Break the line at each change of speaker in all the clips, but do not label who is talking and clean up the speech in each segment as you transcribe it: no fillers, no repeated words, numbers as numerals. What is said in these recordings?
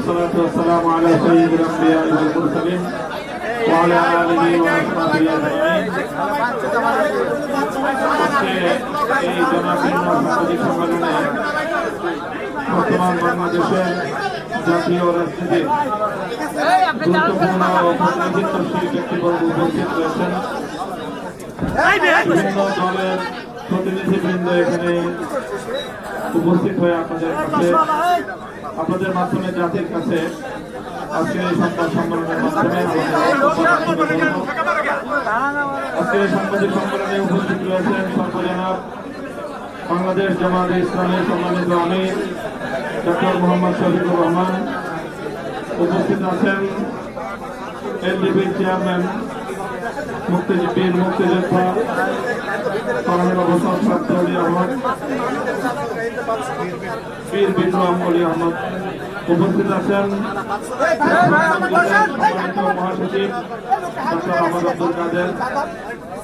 والصلاة والسلام على سيد الأنبياء والمرسلين وعلى آله وأصحابه أجمعين। এই জনপ্রিয় সামাজিক সম্মেলনে বর্তমান বাংলাদেশের জাতীয় রাজনীতির গুরুত্বপূর্ণ ও নেতৃত্বশীল ব্যক্তিবর্গ উপস্থিত রয়েছেন। বিভিন্ন দলের প্রতিনিধিবৃন্দ এখানে উপস্থিত হয়ে আপনাদের মাধ্যমে জাতির কাছে আজকের এই সংবাদ সম্মেলনের মাধ্যমে আজকের সাংবাদিক সম্মেলনে উপস্থিত রয়েছেন সর্বজনাব বাংলাদেশ জামায়াতে ইসলামী সম্মানিত আমির ডক্টর মোহাম্মদ শফিকুর রহমান, উপস্থিত আছেন এলডিপির চেয়ারম্যান মুক্তিযোদ্ধা কর্নেল অবসর প্রাপ্ত অলি আহমদ বীর বিক্রম অলি আহমদ, উপস্থিত আছেন মহাসচিব ডক্টর আহমদ আব্দুল কাদের,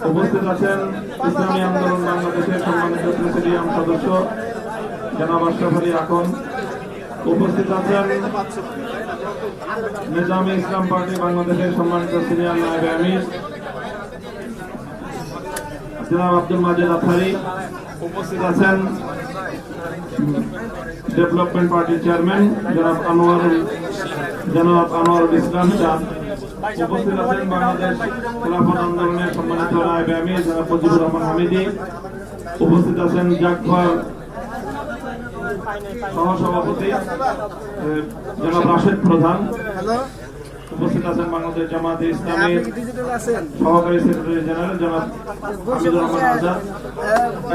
উপস্থিত আছেন ইসলামী আন্দোলন বাংলাদেশের সম্মানিত প্রেসিডিয়াম সদস্য জনাব আশরাফ আলী আকন, উপস্থিত আছেন নিজামী ইসলাম পার্টি বাংলাদেশের সম্মানিত সিনিয়র নায়েব আমির জনাব আব্দুল মাজিদ আথারি, উপস্থিত আছেন ডেভেলপমেন্ট পার্টির চেয়ারম্যান জনাব আনোয়ারুল ইসলাম চাঁদ, উপস্থিত আছেন বাংলাদেশ খেলাফত আন্দোলনের সম্মানিত নায়েব আমির জনাব ফজিলুর রহমান হামিদি, উপস্থিত আছেন জাকভার সহসভাপতি জনাব রাশেদ প্রধান, উপস্থিত আছেন বাংলাদেশ জামায়াতে ইসলামীর সহকারী সেক্রেটারি জেনারেল জনাব হামিদুর রহমান আজাদ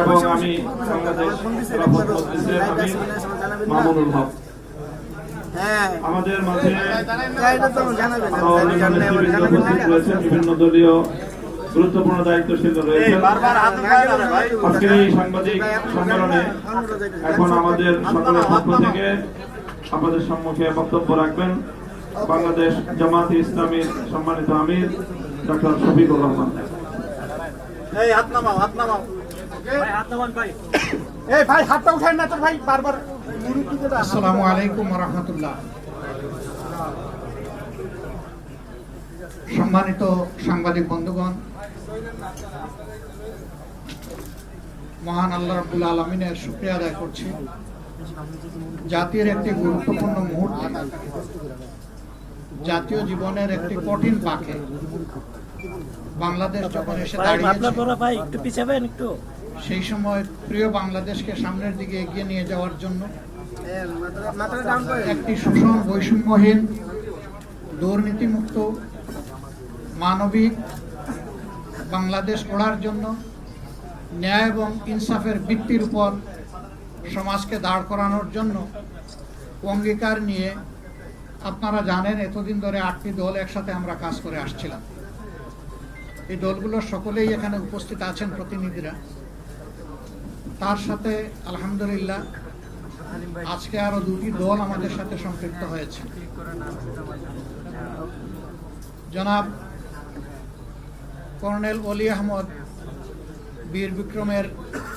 এবং আমি বাংলাদেশ খেলাফত মজলিসের আমির মামুনুল হক। আমাদের মাঝে উপস্থিত রয়েছেন বিভিন্ন দলীয় গুরুত্বপূর্ণ দায়িত্বশীল রয়েছেন। আজকের এই সাংবাদিক সম্মেলনে এখন আমাদের সকলের পক্ষ থেকে আমাদের সম্মুখে বক্তব্য রাখবেন বাংলাদেশ জামায়াতে ইসলামীর সম্মানিত আমির ডক্টর শফিকুর রহমান।
আসসালামু আলাইকুম ওয়া রাহমাতুল্লাহ। সম্মানিত সাংবাদিক বন্ধুগণ, মহান আল্লাহ রাব্বুল আলামিনের শুকরিয়া আদায় করছি। জাতির একটি গুরুত্বপূর্ণ মুহূর্তে, জাতীয় জীবনের একটি কঠিন পাকে বাংলাদেশ যখন এসে দাঁড়িয়েছে, সেই সময় প্রিয় বাংলাদেশকে সামনের দিকে এগিয়ে নিয়ে যাওয়ার জন্য একটি শোষণ বৈষম্যহীন দুর্নীতিমুক্ত মানবিক বাংলাদেশ গড়ার জন্য ন্যায় এবং ইনসাফের ভিত্তির উপর সমাজকে দাঁড় করানোর জন্য অঙ্গীকার নিয়ে আপনারা জানেন এতদিন ধরে 8টি দল একসাথে আমরা কাজ করে আসছিলাম। এই দলগুলোর সকলেই এখানে উপস্থিত আছেন প্রতিনিধিরা। তার সাথে আলহামদুলিল্লাহ আজকে আরো 2টি দল আমাদের সাথে সম্পৃক্ত হয়েছে। জনাব কর্নেল অলি আহমদ বীর বিক্রমের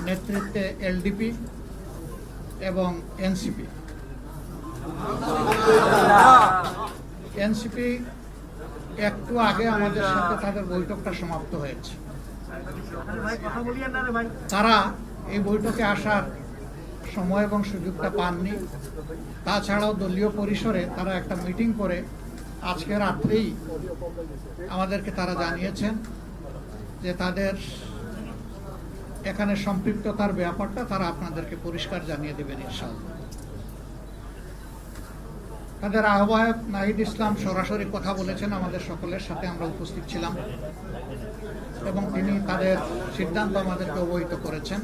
নেতৃত্বে এলডিপি এবং এনসিপি একটু আগে আমাদের সাথে তাদের বৈঠকটা সমাপ্ত হয়েছে। তারা এই বৈঠকে আসার সময় এবং সুযোগটা পাননি। তাছাড়াও দলীয় পরিসরে তারা একটা মিটিং করে আজকে রাত্রেই আমাদেরকে তারা জানিয়েছেন যে তাদের এখানে সম্পৃক্ততার ব্যাপারটা তারা আপনাদেরকে পরিষ্কার জানিয়ে দেবেন ইনশাআল্লাহ। তাদের আহ্বায়ক নাহিদ ইসলাম সরাসরি কথা বলেছেন আমাদের সকলের সাথে, আমরা উপস্থিত ছিলাম এবং তিনি তাদের সিদ্ধান্ত আমাদেরকে অবহিত করেছেন।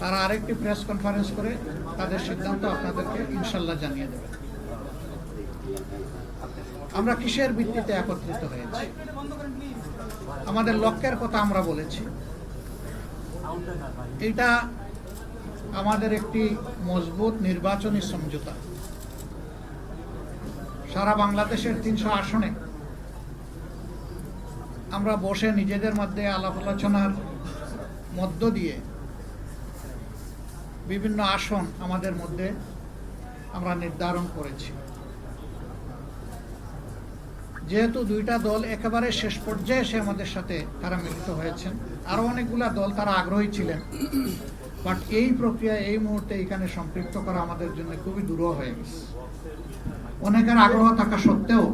তারা আরেকটি প্রেস কনফারেন্স করে তাদের সিদ্ধান্ত আপনাদেরকে ইনশাআল্লাহ জানিয়ে দেবেন। আমরা কিসের ভিত্তিতে একত্রিত হয়েছি, আমাদের লক্ষ্যের কথা আমরা বলেছি। এটা আমাদের একটি মজবুত নির্বাচনী সমঝোতা। সারা বাংলাদেশের 300 আসনে আমরা বসে নিজেদের মধ্যে আলাপ আলোচনার মধ্য দিয়ে বিভিন্ন আসন আমাদের মধ্যে আমরা নির্ধারণ করেছি। যেহেতু দুইটা দল একেবারে শেষ পর্যায়ে এসে আমাদের সাথে তারা মিলিত হয়েছেন, আরো অনেকগুলা দল তারা আগ্রহী ছিলেন, বাট এই প্রক্রিয়া এই মুহূর্তে এখানে সম্পৃক্ত করা আমাদের জন্য খুবই দূর হয়ে গেছে। অনেকের আগ্রহ থাকা সত্ত্বেও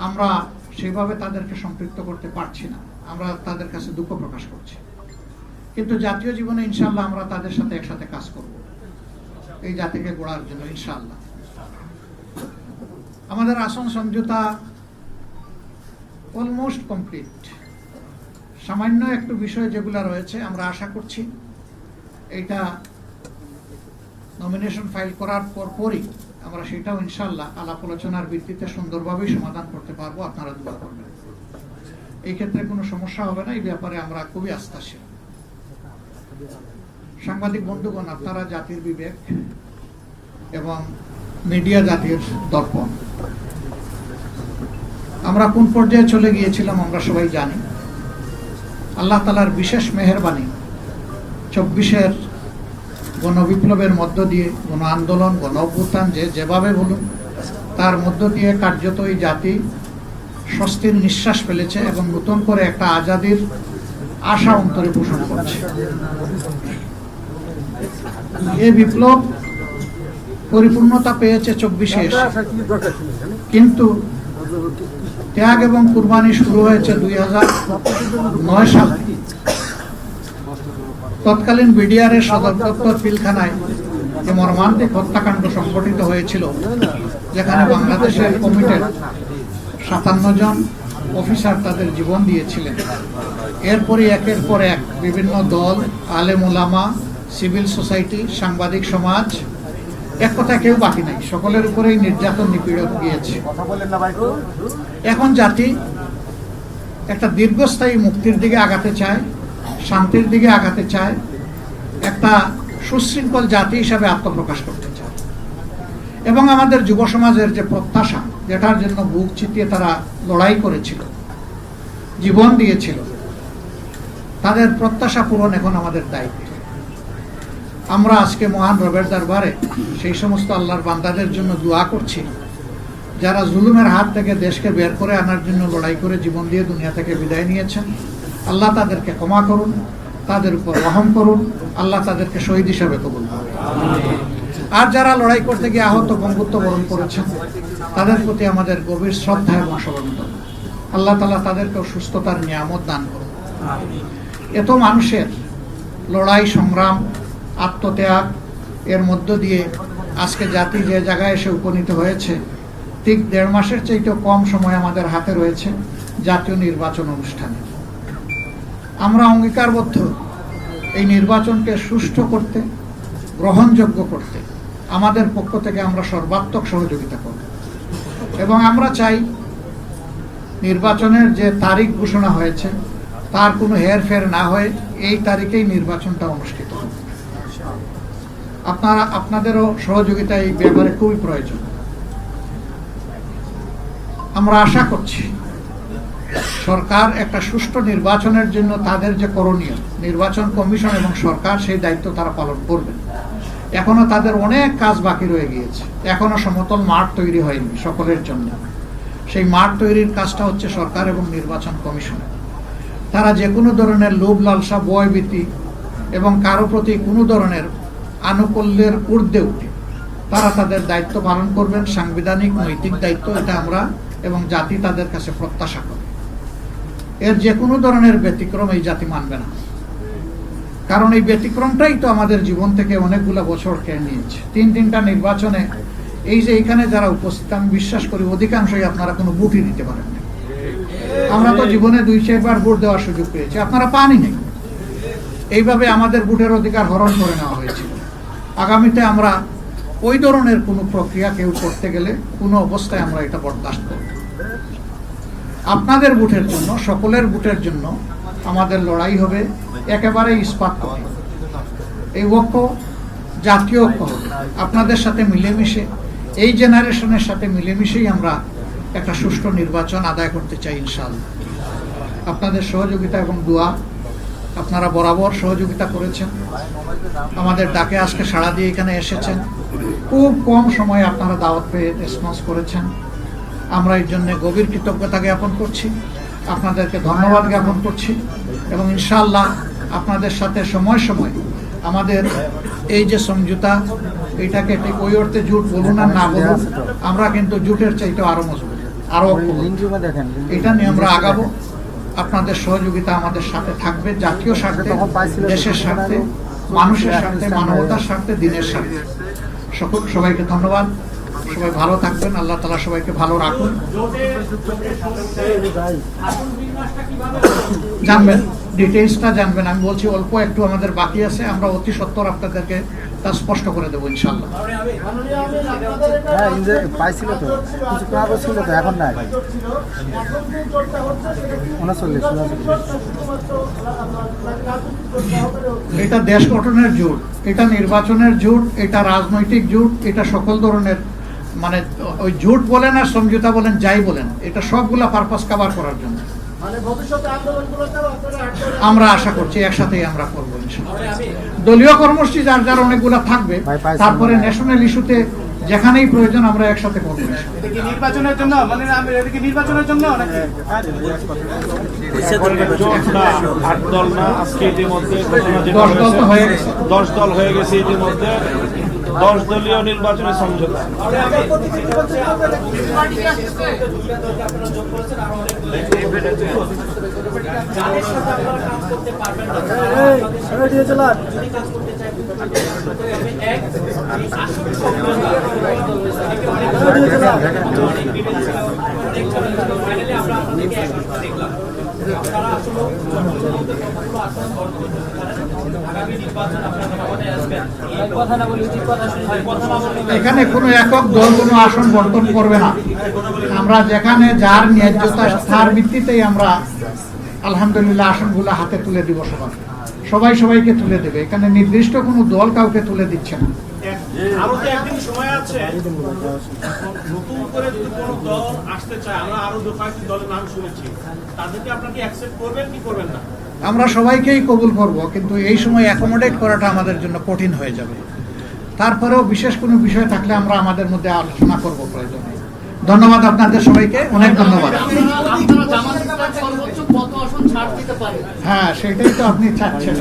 আমরা সেভাবে তাদেরকে সম্পৃক্ত করতে পারছি না। আমরা তাদের কাছে দুঃখ প্রকাশ করছি, কিন্তু জাতীয় জীবনে ইনশাআল্লাহ আমরা তাদের সাথে একসাথে কাজ করব এই জাতিকে গড়ার জন্য ইনশাআল্লাহ। আমাদের আসন সমঝোতা অলমোস্ট কমপ্লিট। সামান্য একটু বিষয় যেগুলো রয়েছে আমরা আশা করছি এইটা নমিনেশন ফাইল করার পরই আমরা সেটাও ইনশাআল্লাহ আলাপ আলোচনার ভিত্তিতে সুন্দরভাবেই সমাধান করতে পারবো। আপনারা দোয়া করবেন, এই ক্ষেত্রে কোনো সমস্যা হবে না। এই ব্যাপারে আমরা খুবই আস্থাশীল। সাংবাদিক বন্ধুগণ, আপনারা জাতির বিবেক এবং মিডিয়া জাতির দর্পণ। আমরা কোন পর্যায়ে চলে গিয়েছিলাম আমরা সবাই জানি। আল্লাহ তাআলার বিশেষ মেহেরবানি 24-এর গণবিপ্লবের মধ্য দিয়ে, গণ আন্দোলন, গণ অভ্যুত্থান যেভাবে বলুন, তার মধ্য দিয়ে কার্যত এই জাতি স্বস্তির নিঃশ্বাস ফেলেছে এবং নতুন করে একটা আজাদির আশা অন্তরে পোষণ করছে। এই বিপ্লব পরিপূর্ণতা পেয়েছে 24-এ এসে, কিন্তু ত্যাগ এবং কুরবানি শুরু হয়েছে 2009 সালে। তৎকালীন বিডিআরের সদর দপ্তর পিলখানায় যে মর্মান্তিক হত্যাকাণ্ড সংঘটিত হয়েছিল, যেখানে বাংলাদেশের কমিটির 57 জন অফিসার তাদের জীবন দিয়েছিলেন। এরপরই একের পর এক বিভিন্ন দল, আলেম ওলামা, সিভিল সোসাইটি, সাংবাদিক সমাজ, এক কথা কেউ বাকি নাই, সকলের উপরেই নির্যাতন নিপীড়ন গিয়েছে। এখন জাতি একটা দীর্ঘস্থায়ী মুক্তির দিকে আগাতে চায়, শান্তির দিকে আগাতে চায়, একটা সুশৃঙ্খল জাতি হিসাবে আত্মপ্রকাশ করতে চায়। এবং আমাদের যুব সমাজের যে প্রত্যাশা, যেটার জন্য বুক চিতিয়ে তারা লড়াই করেছিল, জীবন দিয়েছিল, তাদের প্রত্যাশা পূরণ এখন আমাদের দায়িত্ব। আমরা আজকে মহান রবের দরবারে সেই সমস্ত আল্লাহর বান্দাদের জন্য দোয়া করছি যারা জুলুমের হাত থেকে দেশকে বের করে আনার জন্য লড়াই করে জীবন দিয়ে দুনিয়া থেকে বিদায় নিয়েছেন। আল্লাহ তাদেরকে ক্ষমা করুন, তাদের উপর রহম করুন, আল্লাহ তাদেরকে শহীদ হিসাবে কবুল করুন। আর যারা লড়াই করতে গিয়ে আহত, বঙ্গুত্ব বরণ করেছেন, তাদের প্রতি আমাদের গভীর শ্রদ্ধা এবং সমবেদনা। আল্লাহ তাআলা তাদেরকেও সুস্থতার নিয়ামত দান করুন। এত মানুষের লড়াই, সংগ্রাম, আত্মত্যাগ এর মধ্য দিয়ে আজকে জাতি যে জায়গায় এসে উপনীত হয়েছে, ঠিক 1.5 মাসের চাইতেও কম সময় আমাদের হাতে রয়েছে জাতীয় নির্বাচন অনুষ্ঠানে। আমরা অঙ্গীকারবদ্ধ এই নির্বাচনকে সুষ্ঠু করতে, গ্রহণযোগ্য করতে আমাদের পক্ষ থেকে আমরা সর্বাত্মক সহযোগিতা করব এবং আমরা চাই নির্বাচনের যে তারিখ ঘোষণা হয়েছে তার কোনো হেরফের না হয়ে এই তারিখেই নির্বাচনটা অনুষ্ঠিত হবে। আপনাদেরও সহযোগিতা এই ব্যাপারে খুবই প্রয়োজন। আমরা আশা করছি সরকার একটা সুষ্ঠু নির্বাচনের জন্য তাদের যে করণীয়, নির্বাচন কমিশন এবং সরকার সেই দায়িত্ব তারা পালন করবে। এখনো তাদের অনেক কাজ বাকি রয়ে গিয়েছে, এখনো সমতল মাঠ তৈরি হয়নি সকলের জন্য। সেই মাঠ তৈরির কাজটা হচ্ছে সরকার এবং নির্বাচন কমিশনের। তারা যে কোনো ধরনের লোভ লালসা, ভয়ভীতি এবং কারো প্রতি কোনো ধরনের আনুকূল্যের ঊর্ধ্বে উঠে তারা তাদের দায়িত্ব পালন করবেন, সাংবিধানিক নৈতিক দায়িত্ব, এটা আমরা এবং জাতি তাদের কাছে প্রত্যাশা করে। এর যে কোনো ধরনের ব্যতিক্রম এই জাতি মানবে না, কারণ এই ব্যতিক্রমটাই তো আমাদের জীবন থেকে অনেকগুলো বছর কেড়ে নিয়েছে। 3টা নির্বাচনে এই যে এখানে যারা উপস্থিত, আমি বিশ্বাস করি অধিকাংশই আপনারা কোনো ভোটই দিতে পারেন না। আমরা তো জীবনে 2-4 ভোট দেওয়ার সুযোগ পেয়েছি, আপনারা পানই নেই। এইভাবে আমাদের ভোটের অধিকার হরণ করে নেওয়া হয়েছিল। আগামীতে আমরা ওই ধরনের কোনো প্রক্রিয়া কেউ করতে গেলে কোনো অবস্থায় আমরা এটা বরদাস্ত করব। আপনাদের ভোটের জন্য, সকলের ভোটের জন্য আমাদের লড়াই হবে একেবারে ইস্পাত করে। এই ঐক্য জাতীয় ঐক্য হবে। আপনাদের সাথে মিলেমিশে, এই জেনারেশনের সাথে মিলেমিশেই আমরা একটা সুষ্ঠু নির্বাচন আদায় করতে চাই ইনশাআল্লাহ। আপনাদের সহযোগিতা এবং দোয়া, আপনারা বরাবর সহযোগিতা করেছেন, আমাদের ডাকে আজকে সাড়া দিয়ে এখানে এসেছেন। খুব কম সময়ে আপনারা দাওয়াত পেয়ে রেসপন্স করেছেন। আমরা এই জন্য গভীর কৃতজ্ঞতা জ্ঞাপন করছি, আপনাদেরকে ধন্যবাদ জ্ঞাপন করছি এবং ইনশাআল্লাহ আপনাদের সাথে সময় সময় আমাদের এই যে সমঝোতা, এটাকে ঠিক ওই অর্থে জোট বলুন আর না বলুন, আমরা কিন্তু জোটের চাইতে আরো মজবুত, আরো এটা নিয়ে আমরা আগাবো। আপনাদের সহযোগিতা আমাদের সাথে থাকবে, জাতীয় স্বার্থে, দেশের স্বার্থে, মানুষের স্বার্থে, মানবতার স্বার্থে, দিনের স্বার্থে। সবাইকে ধন্যবাদ। সবাই ভালো থাকবেন, আল্লাহ তাআলা সবাইকে ভালো রাখুন। জানবেন, ডিটেইলসটা জানবেন। আমি বলছি অল্প একটু আমাদের বাকি আছে, আমরা অতি সত্বর আপনাদেরকে তা স্পষ্ট করে দেবো ইনশাআল্লাহ।
পাইছিল তো কিছু ক্লাব ছিল তো, এখন নাই।
39 এটা দেশ গঠনের জোট, এটা নির্বাচনের জোট, এটা রাজনৈতিক জোট, এটা সকল ধরনের, মানে ওই জোট বলেন আর সমঝোতা বলেন, যাই বলেন, এটা সবগুলা পারপাস কভার করার জন্য আমরা আশা করছি একসাথেই আমরা করবো ইনশাআল্লাহ। দলীয় কর্মসূচি যার যার অনেকগুলা থাকবে, তারপরে ন্যাশনাল ইস্যুতে যেখানেই প্রয়োজন আমরা একসাথে করবো।
নির্বাচনের জন্য মানে নির্বাচনের জন্য
জোটটা 8 দল না, আজকে ইতিমধ্যে 10 দল হয়ে গেছে ইতিমধ্যে, 10 দলীয় নির্বাচনী সমঝোতা।
এখানে কোনো একক দল কোনো আসন বন্টন করবে না। আমরা যেখানে যার ন্যায্যতা তার ভিত্তিতেই আমরা আলহামদুলিল্লাহ আসনগুলো হাতে তুলে দিব। সবাই সবাইকে তুলে দেবে। এখানে নির্দিষ্ট কোনো দল কাউকে তুলে দিচ্ছে না।
আরো তো একদিন সময় আছে, নতুন করে যদি কোনো দল আসতে চায়, আমরা আরো কয়েকটি দলের নাম শুনেছি, তাদেরকে আপনাকে অ্যাকসেপ্ট করবেন কি করবেন না?
আমরা সবাইকেই কবুল করব, কিন্তু এই সময় অ্যাকোমোডেট করাটা আমাদের জন্য কঠিন হয়ে যাবে। তারপরেও বিশেষ কোনো বিষয় থাকলে আমরা আমাদের মধ্যে আলোচনা করব প্রয়োজনে। ধন্যবাদ আপনাদের সবাইকে, অনেক ধন্যবাদ। হ্যাঁ, সেটাই তো আপনি চাচ্ছেন।